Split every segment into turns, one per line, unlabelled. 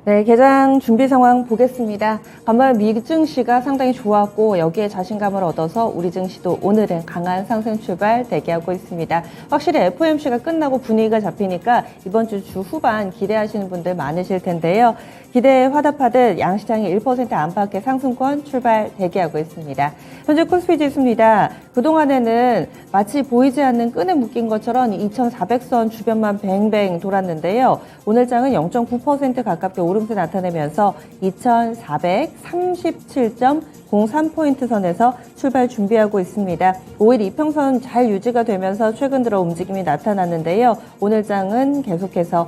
네, 개장 준비 상황 보겠습니다. 간밤에 미 증시가 상당히 좋았고 여기에 자신감을 얻어서 우리 증시도 오늘은 강한 상승 출발 대기하고 있습니다. 확실히 FOMC가 끝나고 분위기가 잡히니까 이번 주 후반 기대하시는 분들 많으실 텐데요. 기대에 화답하듯 양시장이 1% 안팎의 상승권 출발 대기하고 있습니다. 현재 코스피 지수입니다. 그동안에는 마치 보이지 않는 끈에 묶인 것처럼 2,400선 주변만 뱅뱅 돌았는데요. 오늘 장은 0.9% 가깝게 오름세 나타내면서 2,437.03포인트 선에서 출발 준비하고 있습니다. 5일 이평선 잘 유지가 되면서 최근 들어 움직임이 나타났는데요. 오늘 장은 계속해서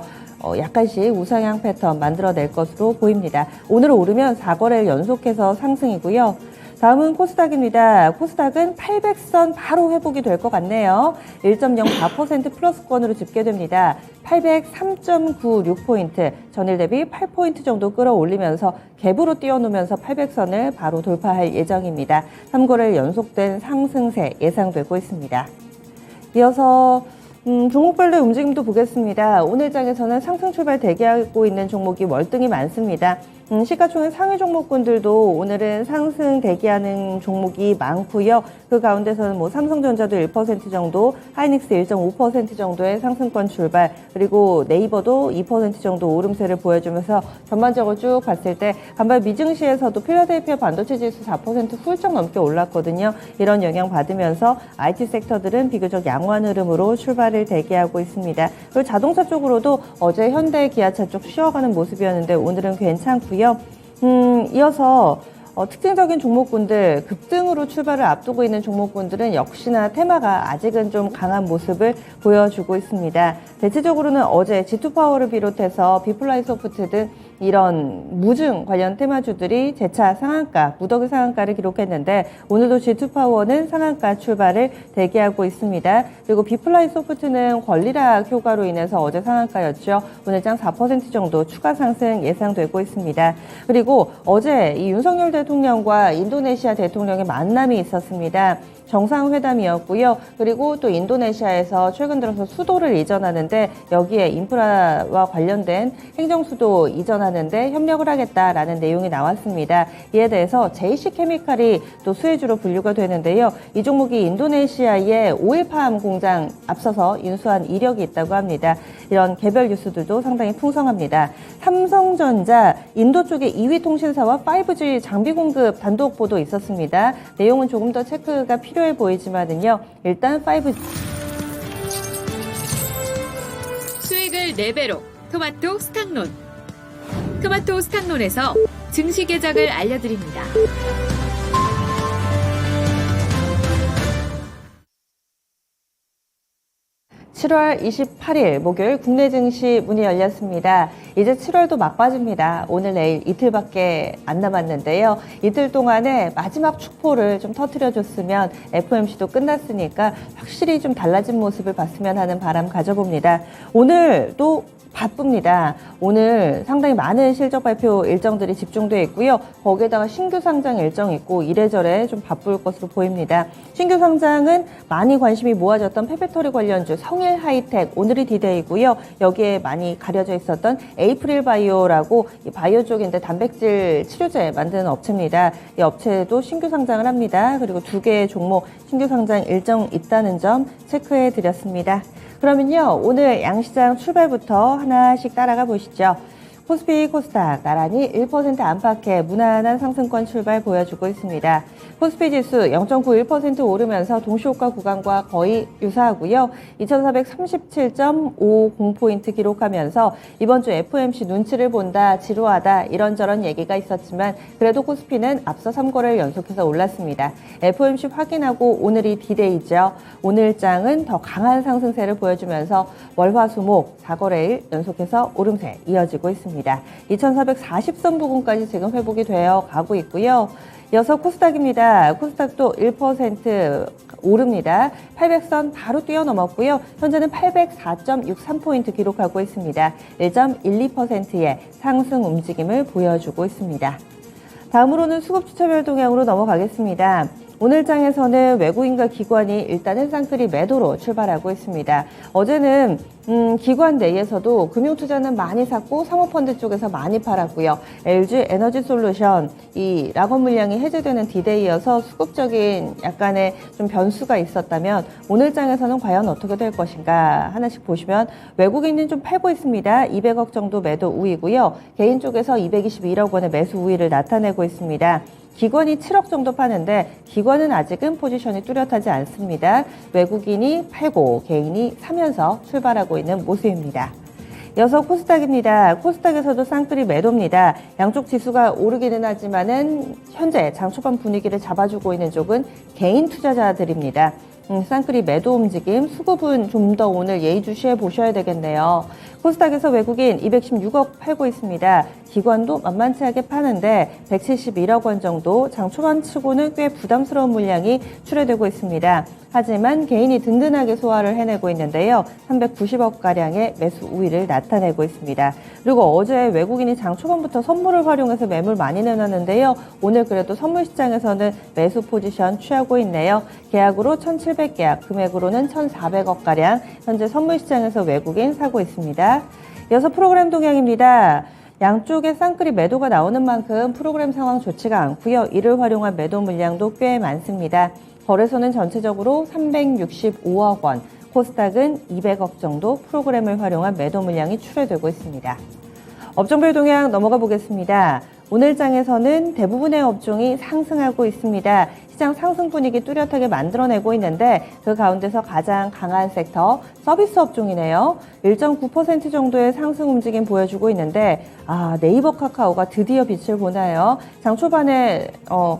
약간씩 우상향 패턴 만들어낼 것으로 보입니다. 오늘 오르면 4거래일 연속해서 상승이고요. 다음은 코스닥입니다. 코스닥은 800선 바로 회복이 될 것 같네요. 1.04% 플러스권으로 집계됩니다. 803.96포인트, 전일 대비 8포인트 정도 끌어올리면서 갭으로 띄워놓으면서 800선을 바로 돌파할 예정입니다. 3거래일 연속된 상승세 예상되고 있습니다. 이어서 종목별로의 움직임도 보겠습니다. 오늘 장에서는 상승 출발 대기하고 있는 종목이 월등히 많습니다. 시가총액 상위 종목군들도 오늘은 상승 대기하는 종목이 많고요. 그 가운데서는 삼성전자도 1% 정도, 하이닉스 1.5% 정도의 상승권 출발, 그리고 네이버도 2% 정도 오름세를 보여주면서 전반적으로 쭉 봤을 때 간밤 미증시에서도 필라델피아 반도체 지수 4% 훌쩍 넘게 올랐거든요. 이런 영향 받으면서 IT 섹터들은 비교적 양호한 흐름으로 출발을 대기하고 있습니다. 그리고 자동차 쪽으로도 어제 현대, 기아차 쪽 쉬어가는 모습이었는데 오늘은 괜찮고요. 이어서 특징적인 종목군들, 급등으로 출발을 앞두고 있는 종목군들은 역시나 테마가 아직은 좀 강한 모습을 보여주고 있습니다. 대체적으로는 어제 G2파워를 비롯해서 비플라이소프트 등 이런 무증 관련 테마주들이 재차 상한가, 무더기 상한가를 기록했는데 오늘도 G2파워는 상한가 출발을 대기하고 있습니다. 그리고 비플라이소프트는 권리락 효과로 인해서 어제 상한가였죠. 오늘 장 4% 정도 추가 상승 예상되고 있습니다. 그리고 어제 이 윤석열 대통령과 인도네시아 대통령의 만남이 있었습니다. 정상회담이었고요. 그리고 또 인도네시아에서 최근 들어서 수도를 이전하는데 여기에 인프라와 관련된 행정수도 이전하는데 협력을 하겠다라는 내용이 나왔습니다. 이에 대해서 JC케미칼이 또 수혜주로 분류가 되는데요. 이 종목이 인도네시아의 오일팜 공장 앞서서 인수한 이력이 있다고 합니다. 이런 개별 뉴스들도 상당히 풍성합니다. 삼성전자 인도 쪽의 2위 통신사와 5G 장비 공급 단독 보도 있었습니다. 내용은 조금 더 체크가 필요해 보이지만은요. 일단 5G
수익을 4배로 토마토 스탁론. 토마토 스탁론에서 증시 계작을 알려드립니다.
(7월 28일) 목요일 국내 증시 문이 열렸습니다. 이제 7월도 막바지입니다. 오늘 내일 이틀밖에 안 남았는데요. 이틀 동안에 마지막 축포를 좀 터뜨려줬으면 FOMC도 끝났으니까 확실히 좀 달라진 모습을 봤으면 하는 바람 가져봅니다. 오늘도 바쁩니다. 오늘 상당히 많은 실적 발표 일정들이 집중되어 있고요. 거기에다가 신규 상장 일정 있고 이래저래 좀 바쁠 것으로 보입니다. 신규 상장은 많이 관심이 모아졌던 페페토리 관련주 성일 하이텍 오늘이 디데이고요. 여기에 많이 가려져 있었던 에이프릴 바이오라고 이 바이오 쪽인데 단백질 치료제 만드는 업체입니다. 이 업체도 신규 상장을 합니다. 그리고 2개의 종목 신규 상장 일정 있다는 점 체크해 드렸습니다. 그러면요, 오늘 양시장 출발부터 하나씩 따라가 보시죠. 코스피, 코스닥 나란히 1% 안팎의 무난한 상승권 출발 보여주고 있습니다. 코스피 지수 0.91% 오르면서 동시호가 구간과 거의 유사하고요. 2,437.50포인트 기록하면서 이번 주 FOMC 눈치를 본다, 지루하다 이런저런 얘기가 있었지만 그래도 코스피는 앞서 3거래를 연속해서 올랐습니다. FOMC 확인하고 오늘이 디데이죠. 오늘 장은 더 강한 상승세를 보여주면서 월화수목 4거래일 연속해서 오름세 이어지고 있습니다. 2,440선 부근까지 지금 회복이 되어 가고 있고요. 이어서 코스닥입니다. 코스닥도 1% 오릅니다. 800선 바로 뛰어넘었고요. 현재는 804.63포인트 기록하고 있습니다. 1.12%의 상승 움직임을 보여주고 있습니다. 다음으로는 수급주차별 동향으로 넘어가겠습니다. 오늘 장에서는 외국인과 기관이 일단은 쌍끌이 매도로 출발하고 있습니다. 어제는 기관 내에서도 금융투자는 많이 샀고 사모펀드 쪽에서 많이 팔았고요. LG 에너지솔루션 이 락업 물량이 해제되는 디데이여서 수급적인 약간의 좀 변수가 있었다면 오늘 장에서는 과연 어떻게 될 것인가 하나씩 보시면 외국인은 좀 팔고 있습니다. 200억 정도 매도 우위고요. 개인 쪽에서 221억 원의 매수 우위를 나타내고 있습니다. 기관이 7억 정도 파는데 기관은 아직은 포지션이 뚜렷하지 않습니다. 외국인이 팔고 개인이 사면서 출발하고 있는 모습입니다. 이어서 코스닥입니다. 코스닥에서도 쌍끌이 매도입니다. 양쪽 지수가 오르기는 하지만은 현재 장 초반 분위기를 잡아주고 있는 쪽은 개인 투자자들입니다. 쌍끌이 매도 움직임, 수급은 좀 더 오늘 예의주시해 보셔야 되겠네요. 코스닥에서 외국인 216억 팔고 있습니다. 기관도 만만치하게 파는데 171억 원 정도 장 초반 치고는 꽤 부담스러운 물량이 출회되고 있습니다. 하지만 개인이 든든하게 소화를 해내고 있는데요. 390억가량의 매수 우위를 나타내고 있습니다. 그리고 어제 외국인이 장 초반부터 선물을 활용해서 매물 많이 내놨는데요. 오늘 그래도 선물 시장에서는 매수 포지션 취하고 있네요. 계약으로 1,700계약, 금액으로는 1,400억가량 현재 선물 시장에서 외국인 사고 있습니다. 이어서 프로그램 동향입니다. 양쪽에 쌍끌이 매도가 나오는 만큼 프로그램 상황 좋지가 않고요. 이를 활용한 매도 물량도 꽤 많습니다. 거래소는 전체적으로 365억 원, 코스닥은 200억 정도 프로그램을 활용한 매도 물량이 출회되고 있습니다. 업종별 동향 넘어가 보겠습니다. 오늘 장에서는 대부분의 업종이 상승하고 있습니다. 시장 상승 분위기 뚜렷하게 만들어내고 있는데 그 가운데서 가장 강한 섹터 서비스 업종이네요. 1.9% 정도의 상승 움직임 보여주고 있는데 네이버 카카오가 드디어 빛을 보나요? 장 초반에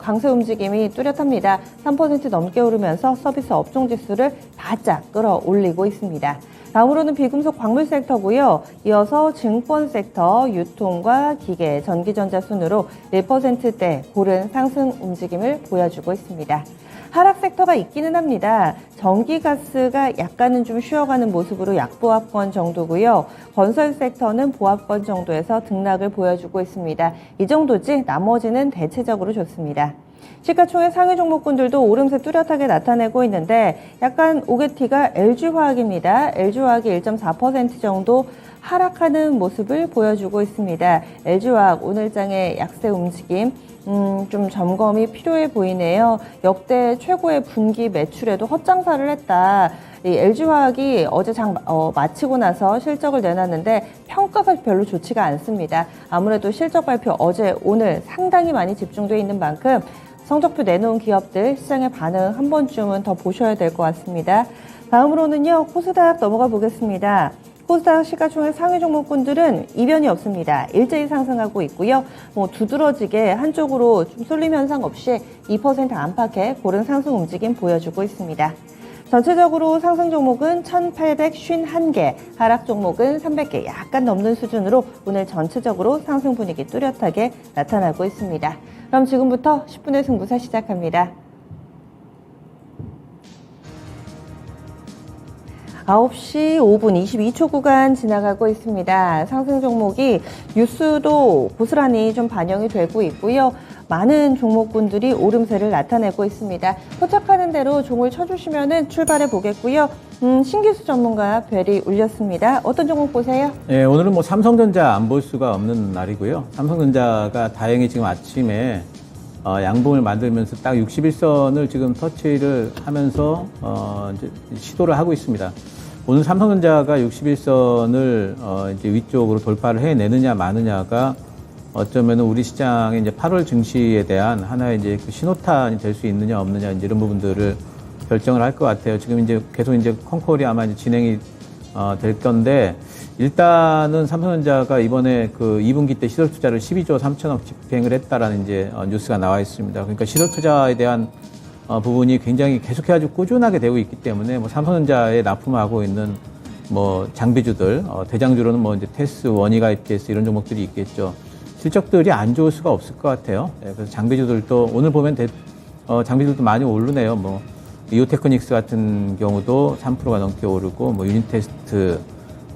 강세 움직임이 뚜렷합니다. 3% 넘게 오르면서 서비스 업종 지수를 바짝 끌어올리고 있습니다. 다음으로는 비금속 광물 섹터고요. 이어서 증권 섹터, 유통과 기계, 전기전자 순으로 1%대 고른 상승 움직임을 보여주고 있습니다. 하락 섹터가 있기는 합니다. 전기가스가 약간은 좀 쉬어가는 모습으로 약보합권 정도고요. 건설 섹터는 보합권 정도에서 등락을 보여주고 있습니다. 이 정도지 나머지는 대체적으로 좋습니다. 시가총액 상위 종목군들도 오름세 뚜렷하게 나타내고 있는데 약간 오게티가 LG화학입니다. LG화학이 1.4% 정도 하락하는 모습을 보여주고 있습니다. LG화학 오늘장의 약세 움직임 좀 점검이 필요해 보이네요. 역대 최고의 분기 매출에도 헛장사를 했다. 이 LG화학이 어제 장 마치고 나서 실적을 내놨는데 평가가 별로 좋지가 않습니다. 아무래도 실적 발표 어제 오늘 상당히 많이 집중되어 있는 만큼 성적표 내놓은 기업들 시장의 반응 한 번쯤은 더 보셔야 될 것 같습니다. 다음으로는요, 코스닥 넘어가 보겠습니다. 코스닥 시가총액 상위 종목군들은 이변이 없습니다. 일제히 상승하고 있고요. 두드러지게 한쪽으로 좀 쏠림 현상 없이 2% 안팎의 고른 상승 움직임 보여주고 있습니다. 전체적으로 상승 종목은 1,851개, 하락 종목은 300개 약간 넘는 수준으로 오늘 전체적으로 상승 분위기 뚜렷하게 나타나고 있습니다. 그럼 지금부터 10분의 승부사 시작합니다. 9시 5분 22초 구간 지나가고 있습니다. 상승 종목이 뉴스도 고스란히 좀 반영이 되고 있고요. 많은 종목군들이 오름세를 나타내고 있습니다. 포착하는 대로 종을 쳐주시면 출발해 보겠고요. 신기수 전문가 벨이 울렸습니다. 어떤 종목 보세요?
네, 오늘은 뭐 삼성전자 안 볼 수가 없는 날이고요. 삼성전자가 다행히 지금 아침에 양봉을 만들면서 딱 61선을 지금 터치를 하면서 이제 시도를 하고 있습니다. 오늘 삼성전자가 61선을 이제 위쪽으로 돌파를 해내느냐 마느냐가 어쩌면 우리 시장의 이제 8월 증시에 대한 하나의 이제 그 신호탄이 될 수 있느냐 없느냐 이제 이런 부분들을 결정을 할 것 같아요. 지금 이제 계속 이제 컨콜이 아마 이제 진행이 될 건데 일단은 삼성전자가 이번에 그 2분기 때 시설 투자를 12조 3천억 집행을 했다라는 이제 뉴스가 나와 있습니다. 그러니까 시설 투자에 대한 부분이 굉장히 계속해가지고 꾸준하게 되고 있기 때문에 뭐 삼성전자에 납품하고 있는 뭐 장비주들 대장주로는 뭐 이제 테스, 원희가 EPS 이런 종목들이 있겠죠. 실적들이 안 좋을 수가 없을 것 같아요. 그래서 장비주들도 오늘 보면 장비주들도 많이 오르네요. 뭐 이오테크닉스 같은 경우도 3%가 넘게 오르고 뭐 유니테스트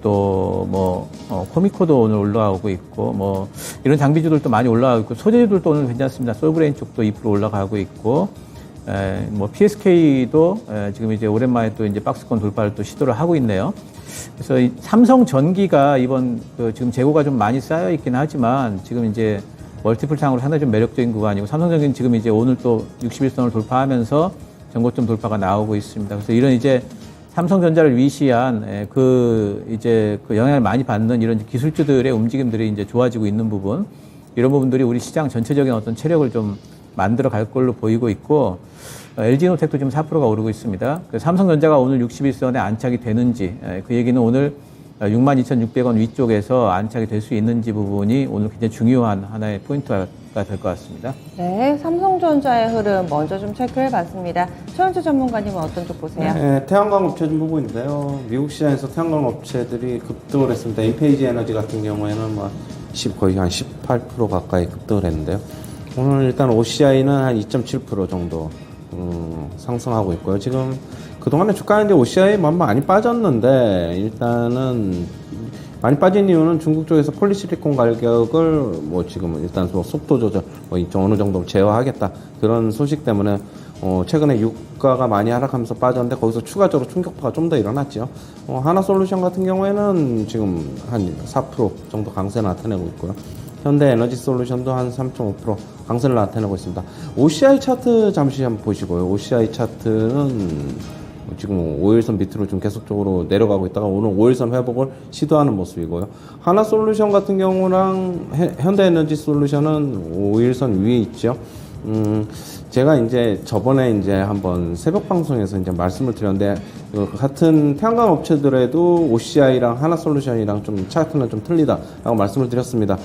또 뭐 코미코도 오늘 올라오고 있고 뭐 이런 장비주들도 많이 올라가고 있고 소재주들도 오늘 괜찮습니다. 솔브레인 쪽도 2% 올라가고 있고 뭐 PSK도 지금 이제 오랜만에 또 이제 박스권 돌파를 또 시도를 하고 있네요. 그래서 이 삼성전기가 이번 지금 재고가 좀 많이 쌓여 있긴 하지만 지금 이제 멀티플 상으로 상당히 좀 매력적인 구간이고 삼성전기는 지금 이제 오늘 또 61선을 돌파하면서 전고점 돌파가 나오고 있습니다. 그래서 이런 이제 삼성전자를 위시한 이제 그 영향을 많이 받는 이런 기술주들의 움직임들이 이제 좋아지고 있는 부분, 이런 부분들이 우리 시장 전체적인 어떤 체력을 좀 만들어 갈 걸로 보이고 있고, LG노텍도 지금 4%가 오르고 있습니다. 삼성전자가 오늘 61선에 안착이 되는지, 그 얘기는 오늘 62,600원 위쪽에서 안착이 될 수 있는지 부분이 오늘 굉장히 중요한 하나의 포인트가 될 것 같습니다.
네, 삼성전자의 흐름 먼저 좀 체크해 봤습니다. 최원주 전문가님은 어떤 쪽 보세요?
네, 태양광 업체 좀 보고 있는데요. 미국 시장에서 태양광 업체들이 급등을 했습니다. 인페이지 에너지 같은 경우에는 거의 한 18% 가까이 급등을 했는데요. 오늘 일단 OCI는 한 2.7% 정도 상승하고 있고요. 지금 그동안에 주가는 이제 OCI 많이 빠졌는데, 일단은 많이 빠진 이유는 중국 쪽에서 폴리실리콘 가격을 지금 일단 속도 조절 어느 정도 제어하겠다, 그런 소식 때문에 최근에 유가가 많이 하락하면서 빠졌는데, 거기서 추가적으로 충격파가 좀 더 일어났죠. 하나솔루션 같은 경우에는 지금 한 4% 정도 강세 나타내고 있고요. 현대에너지솔루션도 한 3.5% 강세를 나타내고 있습니다. OCI 차트 잠시 한번 보시고요. OCI 차트는 지금 5일선 밑으로 좀 계속적으로 내려가고 있다가 오늘 5일선 회복을 시도하는 모습이고요. 하나솔루션 같은 경우랑 현대에너지솔루션은 5일선 위에 있죠. 제가 이제 저번에 이제 한번 새벽 방송에서 이제 말씀을 드렸는데, 같은 태양광 업체들에도 OCI랑 하나솔루션이랑 좀 차트는 좀 틀리다라고 말씀을 드렸습니다.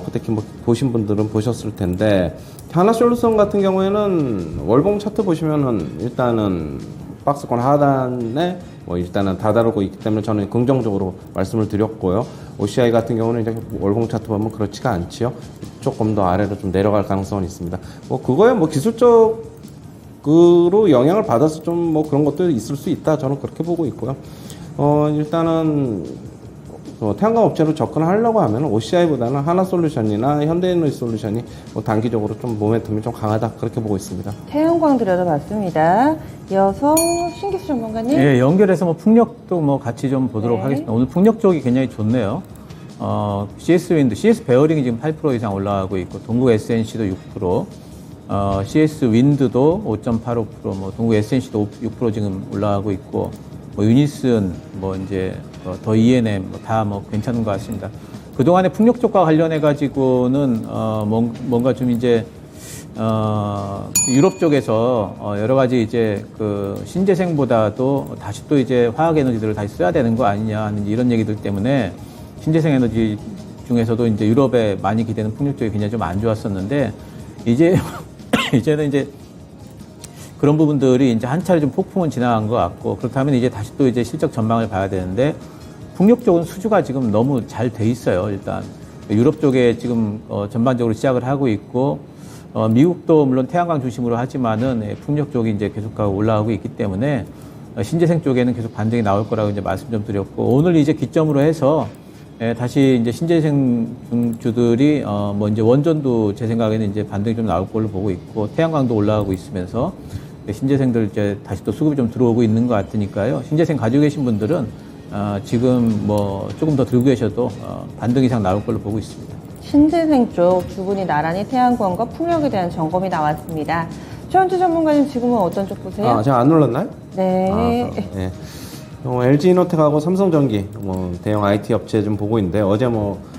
그때 보신 분들은 보셨을 텐데, 하나솔루션 같은 경우에는 월봉 차트 보시면은 일단은 박스권 하단에 일단은 다다르고 있기 때문에 저는 긍정적으로 말씀을 드렸고요. OCI 같은 경우는 이제 월봉 차트 보면 그렇지가 않지요. 조금 더 아래로 좀 내려갈 가능성은 있습니다. 그거에 기술적으로 영향을 받아서 좀 그런 것도 있을 수 있다, 저는 그렇게 보고 있고요. 일단은 태양광 업체로 접근하려고 하면 OCI보다는 하나솔루션이나 현대에너지솔루션이 단기적으로 좀 모멘텀이 좀 강하다, 그렇게 보고 있습니다.
태양광 들여다봤습니다. 이어서 신기수 전문가님.
예, 연결해서 풍력도 같이 좀 보도록
네.
하겠습니다. 오늘 풍력 쪽이 굉장히 좋네요. CS 윈드, CS 베어링이 지금 8% 이상 올라가고 있고, 동국 SNC도 6%, CS 윈드도 5.85%, 동국 SNC도 6% 지금 올라가고 있고, 유니슨, 이제 더 ENM 다 괜찮은 것 같습니다. 그동안에 풍력 쪽과 관련해 가지고는 뭔가 좀 이제 유럽 쪽에서 여러 가지 이제 신재생보다도 다시 또 이제 화학 에너지들을 다시 써야 되는 거 아니냐 하는 이런 얘기들 때문에 신재생 에너지 중에서도 이제 유럽에 많이 기대는 풍력 쪽이 굉장히 좀 안 좋았었는데, 이제는 이제 그런 부분들이 이제 한 차례 좀 폭풍은 지나간 것 같고, 그렇다면 이제 다시 또 이제 실적 전망을 봐야 되는데, 풍력 쪽은 수주가 지금 너무 잘 돼 있어요. 일단 유럽 쪽에 지금 전반적으로 시작을 하고 있고, 미국도 물론 태양광 중심으로 하지만은 풍력 쪽이 이제 계속하고 올라가고 있기 때문에 신재생 쪽에는 계속 반등이 나올 거라고 이제 말씀 좀 드렸고, 오늘 이제 기점으로 해서 다시 이제 신재생 주들이 이제 원전도 제 생각에는 이제 반등이 좀 나올 걸로 보고 있고, 태양광도 올라가고 있으면서 신재생들 이제 다시 또 수급이 좀 들어오고 있는 것 같으니까요. 신재생 가지고 계신 분들은 지금 조금 더 들고 계셔도 반등 이상 나올 걸로 보고 있습니다.
신재생 쪽 두 분이 나란히 태양광과 풍력에 대한 점검이 나왔습니다. 최원주 전문가님 지금은 어떤 쪽 보세요?
제가 안 눌렀나요?
네.
네. LG이노텍하고 삼성전기 대형 IT 업체 좀 보고 있는데, 어제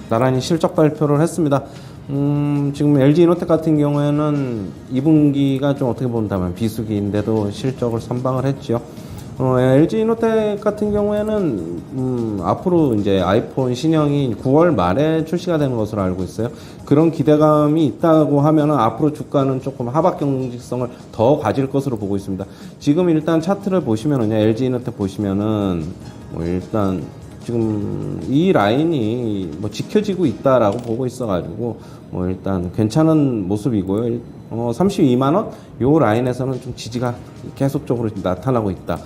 나란히 실적 발표를 했습니다. 지금 LG이노텍 같은 경우에는 2분기가 좀 어떻게 본다면 비수기인데도 실적을 선방을 했죠. LG이노텍 같은 경우에는 앞으로 이제 아이폰 신형이 9월 말에 출시가 되는 것으로 알고 있어요. 그런 기대감이 있다고 하면은 앞으로 주가는 조금 하락 경직성을 더 가질 것으로 보고 있습니다. 지금 일단 차트를 보시면은요, LG이노텍 보시면은 지금 이 라인이 지켜지고 있다라고 보고 있어가지고 일단 괜찮은 모습이고요. 32만원 요 라인에서는 좀 지지가 계속적으로 나타나고 있다.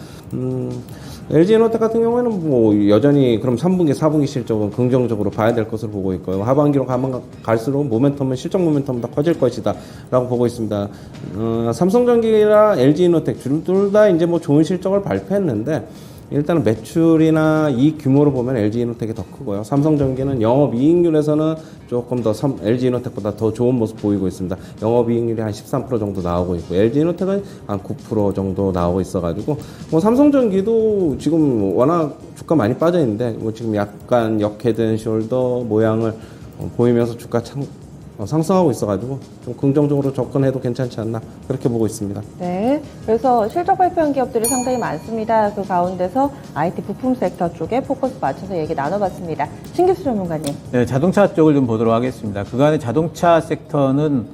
LG에너텍 같은 경우에는 뭐 여전히 그럼 3분기, 4분기 실적은 긍정적으로 봐야 될 것으로 보고 있고요. 하반기로 가면 갈수록 모멘텀은 실적 모멘텀은 더 커질 것이다라고 보고 있습니다. 삼성전기랑 LG에너텍 둘 다 이제 뭐 좋은 실적을 발표했는데 일단은 매출이나 이익 규모로 보면 LG이노텍이 더 크고요. 삼성전기는 영업이익률에서는 조금 더 LG이노텍보다 더 좋은 모습 보이고 있습니다. 영업이익률이 한 13% 정도 나오고 있고 LG이노텍은 한 9% 정도 나오고 있어가지고 뭐 삼성전기도 지금 워낙 주가 많이 빠져 있는데 뭐 지금 약간 역헤드 숄더 모양을 보이면서 주가 상승하고 있어가지고 좀 긍정적으로 접근해도 괜찮지 않나 그렇게 보고 있습니다.
네, 그래서 실적 발표한 기업들이 상당히 많습니다. 그 가운데서 IT 부품 섹터 쪽에 포커스 맞춰서 얘기 나눠봤습니다. 신규수 전문가님.
네, 자동차 쪽을 좀 보도록 하겠습니다. 그간의 자동차 섹터는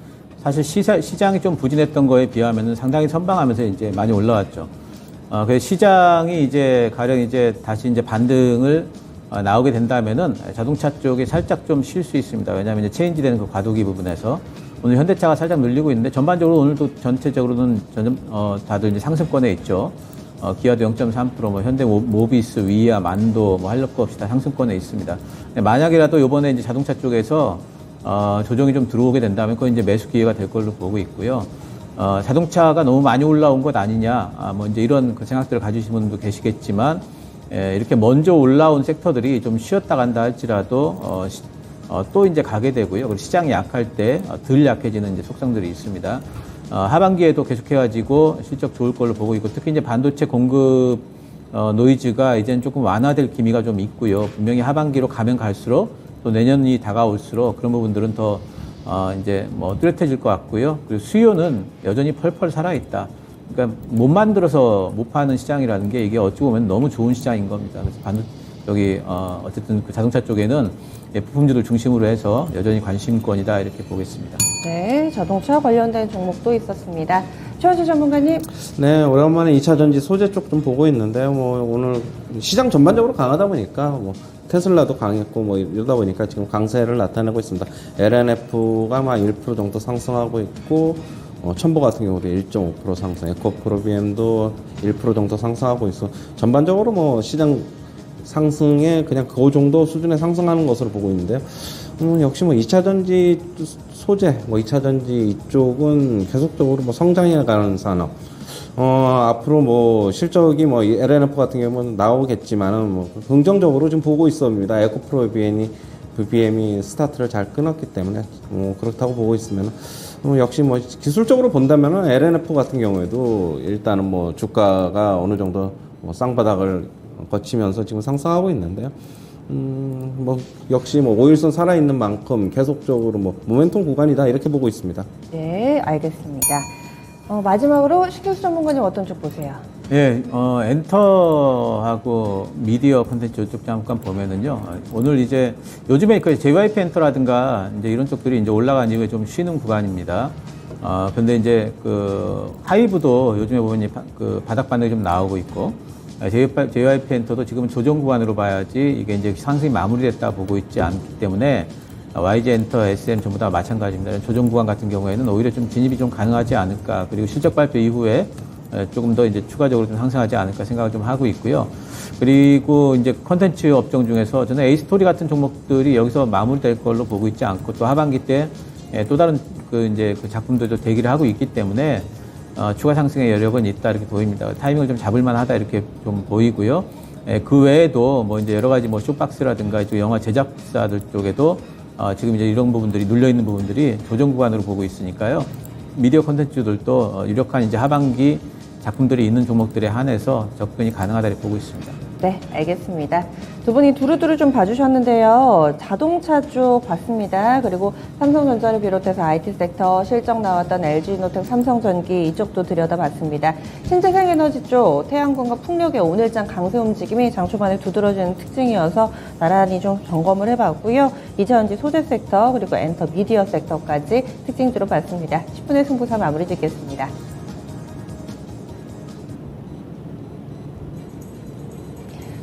사실 시장이 좀 부진했던 거에 비하면 상당히 선방하면서 이제 많이 올라왔죠. 그래서 시장이 이제 가령 이제 다시 이제 반등을 나오게 된다면은 자동차 쪽에 살짝 좀 쉴 수 있습니다. 왜냐하면 이제 체인지되는 그 과도기 부분에서 오늘 현대차가 살짝 늘리고 있는데 전반적으로 오늘도 전체적으로는 다들 이제 상승권에 있죠. 기아도 0.3%, 뭐 현대 모비스, 위아, 만도, 뭐 할 것 없이 다 상승권에 있습니다. 만약이라도 이번에 이제 자동차 쪽에서 조정이 좀 들어오게 된다면 그건 이제 매수 기회가 될 걸로 보고 있고요. 자동차가 너무 많이 올라온 것 아니냐, 뭐 이제 이런 그 생각들을 가지신 분도 계시겠지만. 이렇게 먼저 올라온 섹터들이 좀 쉬었다 간다 할지라도 또 이제 가게 되고요. 그리고 시장이 약할 때 덜 약해지는 이제 속성들이 있습니다. 하반기에도 계속해가지고 실적 좋을 걸로 보고 있고 특히 이제 반도체 공급 노이즈가 이제는 조금 완화될 기미가 좀 있고요. 분명히 하반기로 가면 갈수록 또 내년이 다가올수록 그런 부분들은 더 이제 뭐 뚜렷해질 것 같고요. 그리고 수요는 여전히 펄펄 살아있다. 그러니까 못 만들어서 못 파는 시장이라는 게 이게 어찌 보면 너무 좋은 시장인 겁니다. 그래서 어쨌든 그 자동차 쪽에는 부품주들 중심으로 해서 여전히 관심권이다 이렇게 보겠습니다.
네, 자동차 관련된 종목도 있었습니다. 최원수 전문가님.
네, 오랜만에 2차 전지 소재 쪽 좀 보고 있는데요. 뭐 오늘 시장 전반적으로 강하다 보니까 뭐 테슬라도 강했고 뭐 이러다 보니까 지금 강세를 나타내고 있습니다. LNF가 막 1% 정도 상승하고 있고 첨보 같은 경우도 1.5% 상승, 에코프로비엠도 1% 정도 상승하고 있어. 전반적으로 뭐 시장 상승에 그냥 그 정도 수준에 상승하는 것으로 보고 있는데요. 역시 뭐 2차 전지 소재, 뭐 2차 전지 이쪽은 계속적으로 뭐 성장해 가는 산업. 앞으로 뭐 실적이 뭐 LNF 같은 경우는 나오겠지만은 뭐 긍정적으로 좀 보고 있습니다. BM이 스타트를 잘 끊었기 때문에 그렇다고 보고 있으면 역시 뭐 기술적으로 본다면은 LNF 같은 경우에도 일단은 뭐 주가가 어느 정도 뭐 쌍바닥을 거치면서 지금 상승하고 있는데요. 뭐 역시 뭐 5일선 살아있는 만큼 계속적으로 뭐 모멘텀 구간이다 이렇게 보고 있습니다.
네, 알겠습니다. 마지막으로 신규수 전문가님 어떤 쪽 보세요?
예, 엔터하고 미디어 콘텐츠 이쪽 잠깐 보면은요, 오늘 이제 요즘에 그 JYP 엔터라든가 이제 이런 쪽들이 이제 올라간 이후에 좀 쉬는 구간입니다. 근데 이제 그 하이브도 요즘에 보면 그 바닥 반등이 좀 나오고 있고, JYP 엔터도 지금 조정 구간으로 봐야지 이게 이제 상승이 마무리됐다 보고 있지 않기 때문에 YG 엔터, SM 전부 다 마찬가지입니다. 조정 구간 같은 경우에는 오히려 좀 진입이 좀 가능하지 않을까. 그리고 실적 발표 이후에 조금 더 이제 추가적으로 좀 상승하지 않을까 생각을 좀 하고 있고요. 그리고 이제 컨텐츠 업종 중에서 저는 에이스토리 같은 종목들이 여기서 마무리될 걸로 보고 있지 않고 또 하반기 때 또 다른 그 작품들도 대기를 하고 있기 때문에 추가 상승의 여력은 있다 이렇게 보입니다. 타이밍을 좀 잡을만 하다 이렇게 좀 보이고요. 그 외에도 뭐 이제 여러 가지 뭐 쇼박스라든가 이쪽 영화 제작사들 쪽에도 지금 이제 이런 부분들이 눌려있는 부분들이 조정 구간으로 보고 있으니까요. 미디어 콘텐츠들도 유력한 이제 하반기 작품들이 있는 종목들에 한해서 접근이 가능하다 이렇게 보고 있습니다.
네, 알겠습니다. 두 분이 두루두루 좀 봐주셨는데요. 자동차 쪽 봤습니다. 그리고 삼성전자를 비롯해서 IT 섹터 실적 나왔던 LG이노텍, 삼성전기 이쪽도 들여다봤습니다. 신재생에너지 쪽 태양광과 풍력의 오늘장 강세 움직임이 장 초반에 두드러지는 특징이어서 나란히 좀 점검을 해봤고요. 2차전지 소재 섹터 그리고 엔터 미디어 섹터까지 특징주로 봤습니다. 10분의 승부사 마무리 짓겠습니다.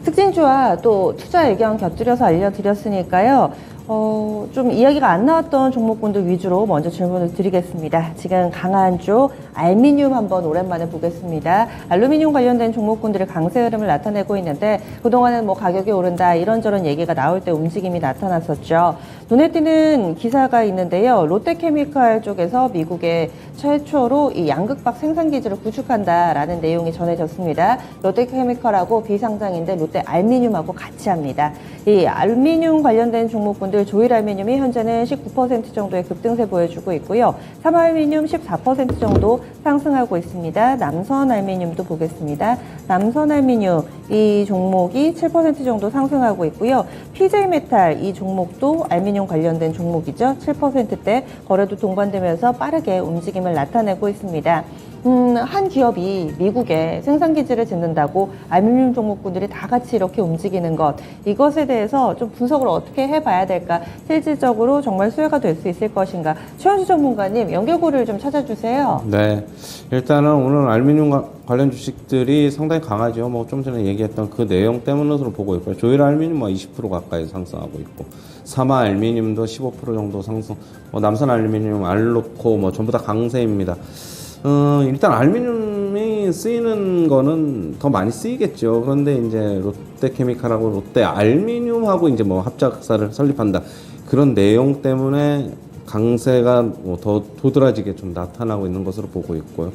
특징주와 또 투자 의견 곁들여서 알려드렸으니까요. 좀 이야기가 안 나왔던 종목군들 위주로 먼저 질문을 드리겠습니다. 지금 강한 쪽 알미늄 한번 오랜만에 보겠습니다. 알루미늄 관련된 종목군들이 강세 흐름을 나타내고 있는데 그동안은 뭐 가격이 오른다 이런저런 얘기가 나올 때 움직임이 나타났었죠. 눈에 띄는 기사가 있는데요. 롯데케미칼 쪽에서 미국의 최초로 이 양극박 생산 기지를 구축한다라는 내용이 전해졌습니다. 롯데케미칼하고 비상장인데 롯데 알미늄하고 같이 합니다. 이 알미늄 관련된 종목군들 조일알미늄이 현재는 19% 정도의 급등세 보여주고 있고요. 삼알미늄 14% 정도 상승하고 있습니다. 남선알미늄도 보겠습니다. 남선알미늄 이 종목이 7% 정도 상승하고 있고요. PJ메탈 이 종목도 알미늄 관련된 종목이죠. 7%대 거래도 동반되면서 빠르게 움직임을 나타내고 있습니다. 한 기업이 미국에 생산기지를 짓는다고 알루미늄 종목군들이 다 같이 이렇게 움직이는 것, 이것에 대해서 좀 분석을 어떻게 해봐야 될까, 실질적으로 정말 수혜가 될 수 있을 것인가. 최현수 전문가님, 연결고리를 좀 찾아주세요.
네, 일단은 오늘 알루미늄 관련 주식들이 상당히 강하죠. 뭐 좀 전에 얘기했던 그 내용 때문으로 보고 있고요. 조일 알루미늄 뭐 20% 가까이 상승하고 있고, 사마 알루미늄도 15% 정도 상승, 뭐 남선 알루미늄, 알루코 뭐 전부 다 강세입니다. 일단 알루미늄이 쓰이는 거는 더 많이 쓰이겠죠. 그런데 이제 롯데케미칼하고 롯데 알루미늄하고 이제 뭐 합작사를 설립한다. 그런 내용 때문에 강세가 더 도드라지게 좀 나타나고 있는 것으로 보고 있고요.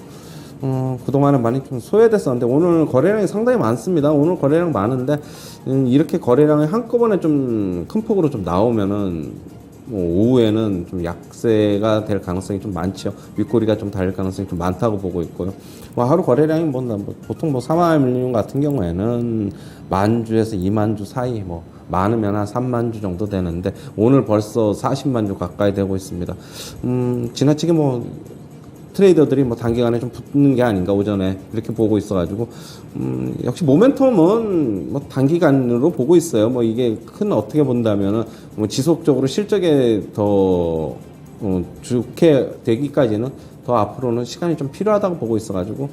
그동안은 많이 좀 소외됐었는데 오늘 거래량이 상당히 많습니다. 오늘 거래량 많은데 이렇게 거래량이 한꺼번에 좀 큰 폭으로 좀 나오면은 오후에는 좀 약세가 될 가능성이 좀 많죠. 윗꼬리가 좀 달릴 가능성이 좀 많다고 보고 있고요. 하루 거래량이 보통 3만 밀리언 같은 경우에는 10,000주에서 20,000주 사이, 많으면 한 30,000주 정도 되는데 오늘 벌써 400,000주 가까이 되고 있습니다. 지나치게 트레이더들이 단기간에 좀 붙는 게 아닌가 오전에 이렇게 보고 있어가지고 역시 모멘텀은 단기간으로 보고 있어요. 이게 큰 어떻게 본다면은 지속적으로 실적에 더 좋게 되기까지는 더 앞으로는 시간이 좀 필요하다고 보고 있어가지고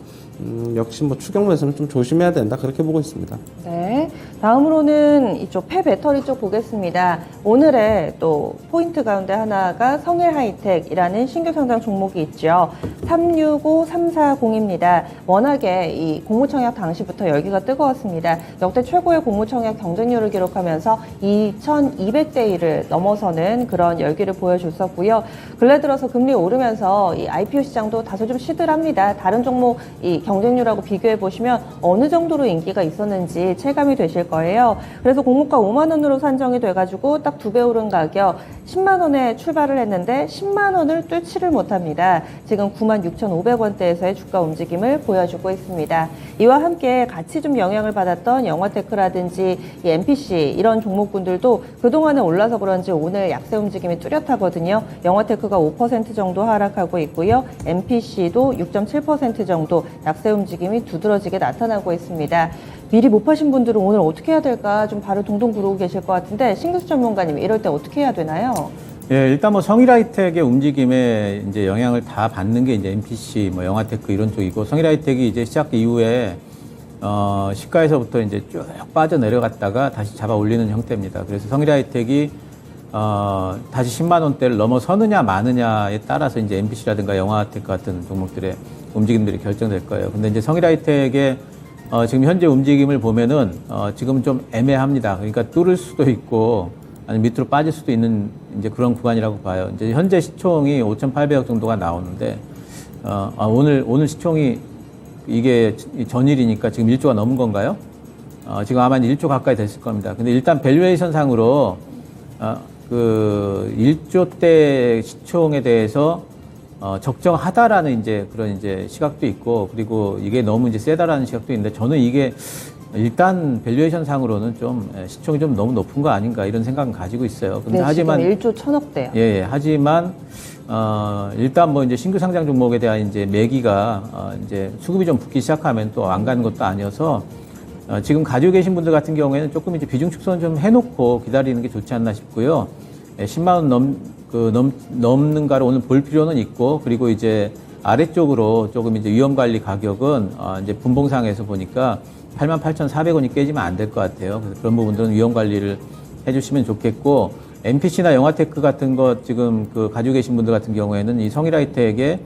역시 추경에서는 좀 조심해야 된다 그렇게 보고 있습니다.
네, 다음으로는 이쪽 폐배터리 쪽 보겠습니다. 오늘의 또 포인트 가운데 하나가 성일하이텍이라는 신규 상장 종목이 있죠. 365340입니다. 워낙에 이 공모청약 당시부터 열기가 뜨거웠습니다. 역대 최고의 공모청약 경쟁률을 기록하면서 2200대 1을 넘어서는 그런 열기를 보여줬었고요. 근래 들어서 금리 오르면서 이 IPO 시장도 다소 좀 시들합니다. 다른 종목 이 경쟁률하고 비교해 보시면 어느 정도로 인기가 있었는지 체감이 되실 거예요. 그래서 공모가 5만 원으로 산정이 돼가지고 딱 2배 오른 가격 10만 원에 출발을 했는데 10만 원을 뚫지를 못합니다. 지금 96,500원대에서의 주가 움직임을 보여주고 있습니다. 이와 함께 같이 좀 영향을 받았던 영화테크라든지 이 MPC 이런 종목군들도 그동안에 올라서 그런지 오늘 약세 움직임이 뚜렷하거든요. 영화테크가 5% 정도 하락하고 있고요. MPC도 6.7% 정도 약세 움직임이 두드러지게 나타나고 있습니다. 미리 못 파신 분들은 오늘 어떻게 해야 될까 좀 발을 동동 구르고 계실 것 같은데 신규수 전문가님 이럴 때 어떻게 해야 되나요?
예, 일단 성일하이텍의 움직임에 이제 영향을 다 받는 게 이제 MPC, 영화테크 이런 쪽이고 성일하이텍이 이제 시작 이후에 시가에서부터 이제 쭉 빠져 내려갔다가 다시 잡아 올리는 형태입니다. 그래서 성일하이텍이 다시 10만 원대를 넘어서느냐 마느냐에 따라서 이제 MPC라든가 영화테크 같은 종목들의 움직임들이 결정될 거예요. 근데 이제 성일하이텍의 지금 현재 움직임을 보면은 지금 좀 애매합니다. 그러니까 뚫을 수도 있고 아니면 밑으로 빠질 수도 있는 이제 그런 구간이라고 봐요. 이제 현재 시총이 5,800억 정도가 나오는데 오늘 시총이 이게 전일이니까 지금 1조가 넘은 건가요? 지금 아마 1조 가까이 됐을 겁니다. 근데 일단 밸류에이션 상으로 그 1조대 시총에 대해서 적정하다라는 이제 그런 이제 시각도 있고, 그리고 이게 너무 이제 세다라는 시각도 있는데, 저는 이게 일단 밸류에이션 상으로는 좀 시총이 좀 너무 높은 거 아닌가 이런 생각은 가지고 있어요. 근데
네,
하지만
지금 1조 1,000억대요.
예, 하지만 일단 이제 신규 상장 종목에 대한 이제 매기가 이제 수급이 좀 붙기 시작하면 또 안 가는 것도 아니어서 지금 가지고 계신 분들 같은 경우에는 조금 이제 비중 축소는 좀 해놓고 기다리는 게 좋지 않나 싶고요. 10만 원 넘는가를 오늘 볼 필요는 있고, 그리고 이제 아래쪽으로 조금 이제 위험관리 가격은 이제 분봉상에서 보니까 88,400원이 깨지면 안 될 것 같아요. 그래서 그런 부분들은 위험관리를 해주시면 좋겠고, NPC나 영화테크 같은 것 지금 그 가지고 계신 분들 같은 경우에는 이 성일하이텍의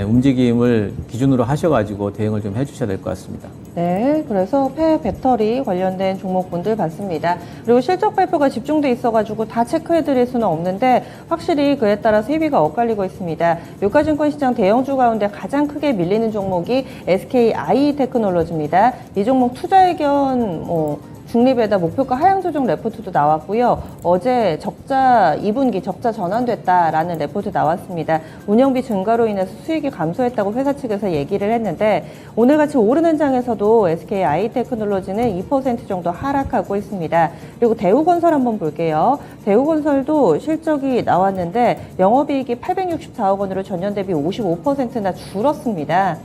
움직임을 기준으로 하셔가지고 대응을 좀 해주셔야 될 것 같습니다.
네, 그래서 폐 배터리 관련된 종목분들 봤습니다. 그리고 실적 발표가 집중돼 있어가지고 다 체크해드릴 수는 없는데 확실히 그에 따라서 희비가 엇갈리고 있습니다. 유가증권 시장 대형주 가운데 가장 크게 밀리는 종목이 SKI 테크놀로지입니다. 이 종목 투자 의견 중립에다 목표가 하향 조정 레포트도 나왔고요. 어제 적자 2분기 적자 전환됐다라는 레포트 나왔습니다. 운영비 증가로 인해서 수익이 감소했다고 회사 측에서 얘기를 했는데 오늘같이 오르는 장에서도 SKI 테크놀로지는 2% 정도 하락하고 있습니다. 그리고 대우건설 한번 볼게요. 대우건설도 실적이 나왔는데 영업이익이 864억 원으로 전년 대비 55%나 줄었습니다.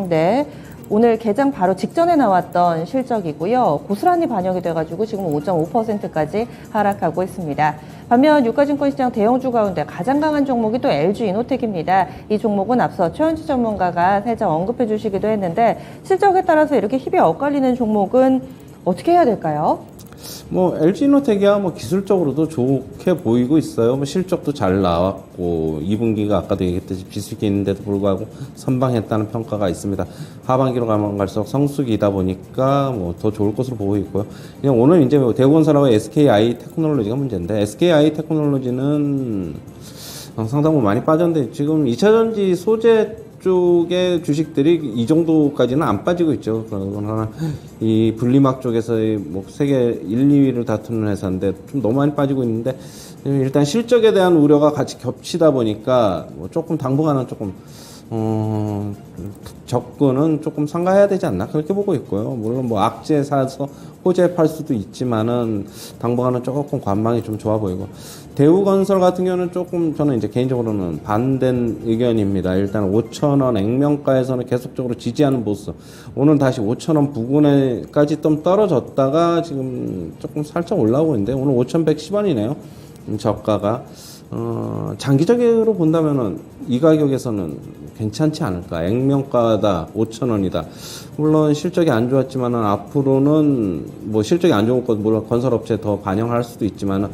네. 오늘 개장 바로 직전에 나왔던 실적이고요. 고스란히 반영이 돼가지고 지금 5.5%까지 하락하고 있습니다. 반면 유가증권 시장 대형주 가운데 가장 강한 종목이 또 LG이노텍입니다. 이 종목은 앞서 최현주 전문가가 살짝 언급해 주시기도 했는데 실적에 따라서 이렇게 희비 엇갈리는 종목은 어떻게 해야 될까요?
LG이노텍이야 기술적으로도 좋게 보이고 있어요. 실적도 잘 나왔고 2분기가 아까도 얘기했듯이 비수기 있는데도 불구하고 선방했다는 평가가 있습니다. 하반기로 가면 갈수록 성수기이다 보니까 더 좋을 것으로 보고 있고요. 그냥 오늘 이제 대우건설하고 SKI 테크놀로지가 문제인데 SKI 테크놀로지는 상당 부분 많이 빠졌는데 지금 2차전지 소재 쪽의 주식들이 이 정도까지는 안 빠지고 있죠. 그러나 이 분리막 쪽에서의 세계 1, 2위를 다투는 회사인데 좀 너무 많이 빠지고 있는데 일단 실적에 대한 우려가 같이 겹치다 보니까 조금 당분간은 조금 접근은 조금 삼가해야 되지 않나 그렇게 보고 있고요. 물론 악재 사서 호재 팔 수도 있지만은 당분간은 조금 관망이 좀 좋아 보이고 대우건설 같은 경우는 조금 저는 이제 개인적으로는 반대인 의견입니다. 일단 5,000원 액면가에서는 계속적으로 지지하는 모습. 오늘 다시 5,000원 부근에까지 좀 떨어졌다가 지금 조금 살짝 올라오고 있는데 오늘 5,110원이네요. 저가가. 장기적으로 본다면은 이 가격에서는 괜찮지 않을까. 액면가다 5,000원이다. 물론 실적이 안 좋았지만은 앞으로는 실적이 안 좋은 것 물론 건설업체 더 반영할 수도 있지만은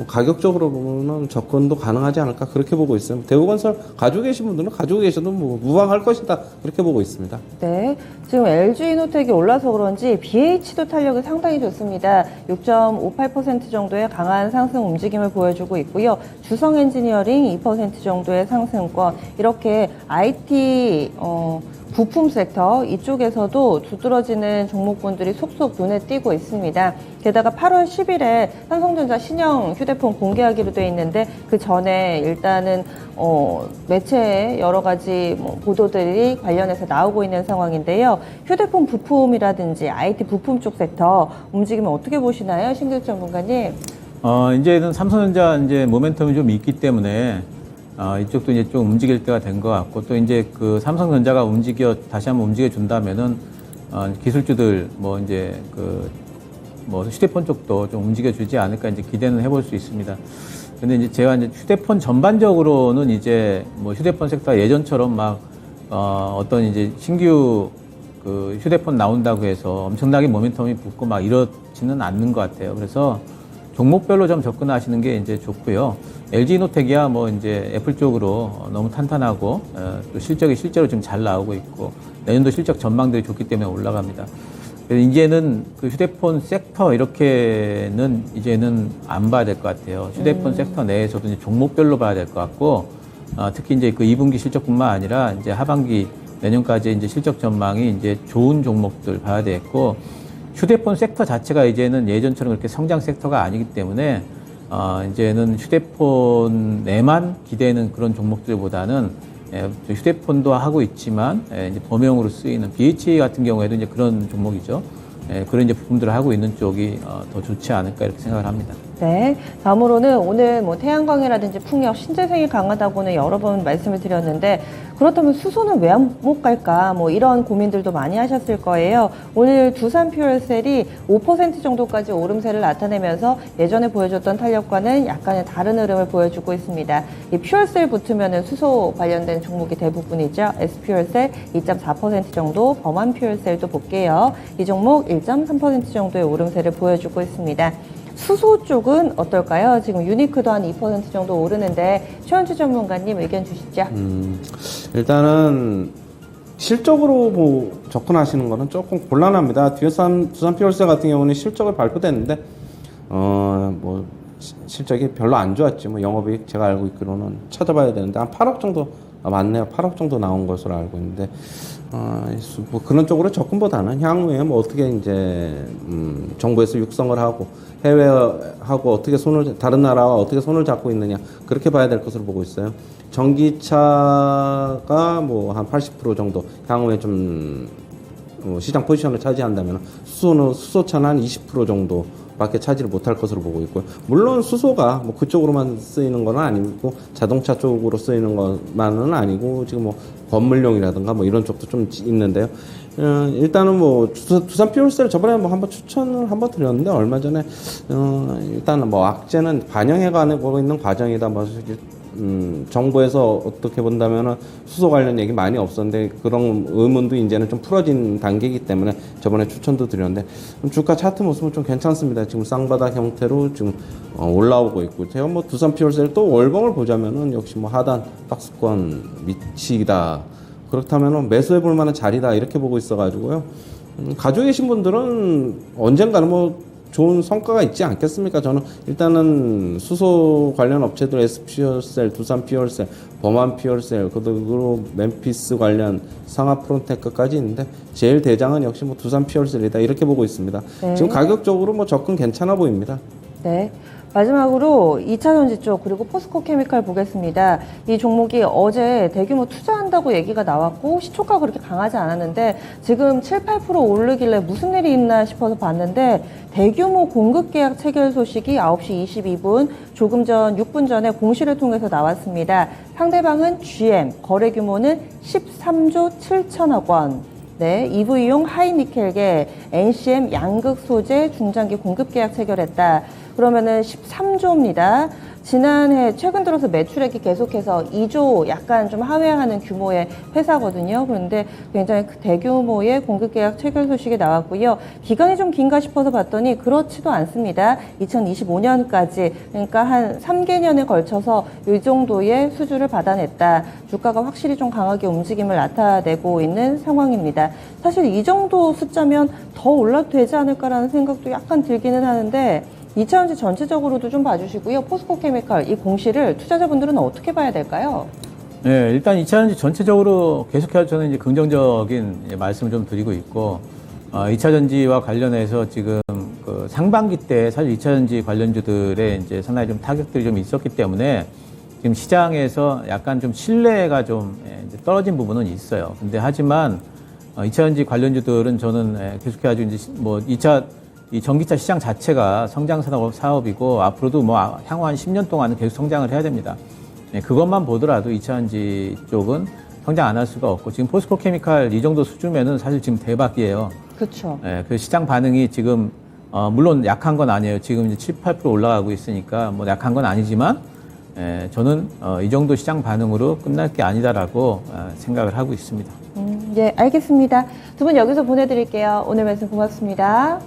가격적으로 보면은 접근도 가능하지 않을까 그렇게 보고 있어요. 대우건설 가지고 계신 분들은 가지고 계셔도 무방할 것이다 그렇게 보고 있습니다.
네, 지금 LG이노텍이 올라서 그런지 BH도 탄력이 상당히 좋습니다. 6.58% 정도의 강한 상승 움직임을 보여주고 있고요. 주성엔지니어링 2% 정도의 상승권, 이렇게 IT 부품 섹터 이쪽에서도 두드러지는 종목군들이 속속 눈에 띄고 있습니다. 게다가 8월 10일에 삼성전자 신형 휴대폰 공개하기로 돼 있는데 그 전에 일단은 매체에 여러 가지 보도들이 관련해서 나오고 있는 상황인데요. 휴대폰 부품이라든지 IT 부품 쪽 섹터 움직임을 어떻게 보시나요, 신규 전문가님?
이제는 삼성전자 이제 모멘텀이 좀 있기 때문에 이쪽도 이제 좀 움직일 때가 된 것 같고 또 이제 그 삼성전자가 다시 한번 움직여 준다면은 기술주들 휴대폰 쪽도 좀 움직여 주지 않을까 이제 기대는 해볼 수 있습니다. 근데 이제 제가 이제 휴대폰 전반적으로는 이제 휴대폰 섹터가 예전처럼 어떤 이제 신규 그 휴대폰 나온다고 해서 엄청나게 모멘텀이 붙고 이렇지는 않는 것 같아요. 그래서 종목별로 좀 접근하시는 게 이제 좋고요. LG이노텍이야 이제 애플 쪽으로 너무 탄탄하고 또 실적이 실제로 좀 잘 나오고 있고 내년도 실적 전망들이 좋기 때문에 올라갑니다. 그래서 이제는 그 휴대폰 섹터 이렇게는 이제는 안 봐야 될 것 같아요. 휴대폰 섹터 내에서도 이제 종목별로 봐야 될 것 같고 특히 이제 그 2분기 실적뿐만 아니라 이제 하반기 내년까지 이제 실적 전망이 이제 좋은 종목들 봐야 되겠고 휴대폰 섹터 자체가 이제는 예전처럼 그렇게 성장 섹터가 아니기 때문에 이제는 휴대폰에만 기대는 그런 종목들보다는 휴대폰도 하고 있지만 이제 범용으로 쓰이는 BH 같은 경우에도 이제 그런 종목이죠. 그런 이제 부품들을 하고 있는 쪽이 더 좋지 않을까 이렇게 생각을 합니다.
네. 다음으로는 오늘 태양광이라든지 풍력, 신재생이 강하다고는 여러 번 말씀을 드렸는데 그렇다면 수소는 왜 못 갈까? 이런 고민들도 많이 하셨을 거예요. 오늘 두산퓨얼셀이 5% 정도까지 오름세를 나타내면서 예전에 보여줬던 탄력과는 약간의 다른 흐름을 보여주고 있습니다. 이 퓨얼셀 붙으면은 수소 관련된 종목이 대부분이죠. S퓨얼셀 2.4% 정도, 범한퓨얼셀도 볼게요. 이 종목 1.3% 정도의 오름세를 보여주고 있습니다. 수소 쪽은 어떨까요? 지금 유니크도 한 2% 정도 오르는데 최원주 전문가님 의견 주시죠.
일단은 실적으로 뭐 접근하시는 거는 조금 곤란합니다. 두산 피올세 같은 경우는 실적을 발표됐는데 뭐 실적이 별로 안 좋았지. 뭐 영업이익 제가 알고 있기로는 찾아봐야 되는데 한 8억 정도 맞네요. 8억 정도 나온 것으로 알고 있는데 뭐 그런 쪽으로 접근보다는 향후에 뭐 어떻게 이제 정부에서 육성을 하고 해외하고 어떻게 다른 나라와 어떻게 손을 잡고 있느냐 그렇게 봐야 될 것으로 보고 있어요. 전기차가 뭐 한 80% 정도 향후에 좀 시장 포지션을 차지한다면 수소차는 한 20% 정도밖에 차지를 못할 것으로 보고 있고요. 물론 수소가 뭐 그쪽으로만 쓰이는 건 아니고 자동차 쪽으로 쓰이는 것만은 아니고 지금 뭐 건물용이라든가 뭐 이런 쪽도 좀 있는데요. 일단은 뭐 두산 피올세를 저번에 뭐 한번 추천을 한번 드렸는데 얼마 전에 일단은 뭐 악재는 반영해가고 있는 과정이다. 뭐 정부에서 어떻게 본다면은 수소 관련 얘기 많이 없었는데 그런 의문도 이제는 좀 풀어진 단계이기 때문에 저번에 추천도 드렸는데 주가 차트 모습은 좀 괜찮습니다. 지금 쌍바닥 형태로 지금 올라오고 있고 제가 뭐 두산 피올세를 또 월봉을 보자면은 역시 뭐 하단 박스권 밑이다. 그렇다면은 매수해 볼 만한 자리다 이렇게 보고 있어가지고요. 가지고 계신 분들은 언젠가는 뭐 좋은 성과가 있지 않겠습니까? 저는 일단은 수소 관련 업체들 SP피올셀, 두산 피올셀, 범한 피올셀, 그리고 멤피스 관련 상하 프론테크까지 있는데 제일 대장은 역시 뭐 두산 피올셀이다 이렇게 보고 있습니다.
네.
지금 가격적으로 뭐 접근 괜찮아 보입니다.
네. 마지막으로 2차전지 쪽 그리고 포스코 케미칼 보겠습니다. 이 종목이 어제 대규모 투자한다고 얘기가 나왔고 시초가 그렇게 강하지 않았는데 지금 7, 8% 오르길래 무슨 일이 있나 싶어서 봤는데 대규모 공급 계약 체결 소식이 9시 22분 조금 전 6분 전에 공시를 통해서 나왔습니다. 상대방은 GM, 거래 규모는 13조 7천억 원. 네, EV용 하이니켈계 NCM 양극 소재 중장기 공급 계약 체결했다. 그러면은 13조입니다. 지난해 최근 들어서 매출액이 계속해서 2조 약간 좀 하회하는 규모의 회사거든요. 그런데 굉장히 대규모의 공급 계약 체결 소식이 나왔고요. 기간이 좀 긴가 싶어서 봤더니 그렇지도 않습니다. 2025년까지 그러니까 한 3개년에 걸쳐서 이 정도의 수주를 받아냈다. 주가가 확실히 좀 강하게 움직임을 나타내고 있는 상황입니다. 사실 이 정도 숫자면 더 올라도 되지 않을까라는 생각도 약간 들기는 하는데 2차전지 전체적으로도 좀 봐주시고요. 포스코 케미칼 이 공시를 투자자분들은 어떻게 봐야 될까요?
네, 일단 2차전지 전체적으로 계속해서 저는 이제 긍정적인 말씀을 좀 드리고 있고, 2차전지와 관련해서 지금 그 상반기 때 사실 2차전지 관련주들의 이제 상당히 좀 타격들이 좀 있었기 때문에 지금 시장에서 약간 좀 신뢰가 좀 이제 떨어진 부분은 있어요. 근데 하지만 2차전지 관련주들은 저는 계속해서 이제 뭐 이 전기차 시장 자체가 성장 사업이고 앞으로도 뭐 향후 한 10년 동안은 계속 성장을 해야 됩니다. 네, 그것만 보더라도 2차전지 쪽은 성장 안 할 수가 없고 지금 포스코 케미칼 이 정도 수준면은 사실 지금 대박이에요.
그렇죠.
네, 그 시장 반응이 지금 물론 약한 건 아니에요. 지금 이제 7, 8% 올라가고 있으니까 뭐 약한 건 아니지만 저는 이 정도 시장 반응으로 끝날 게 아니다라고 생각을 하고 있습니다.
예, 알겠습니다. 두 분 여기서 보내드릴게요. 오늘 말씀 고맙습니다.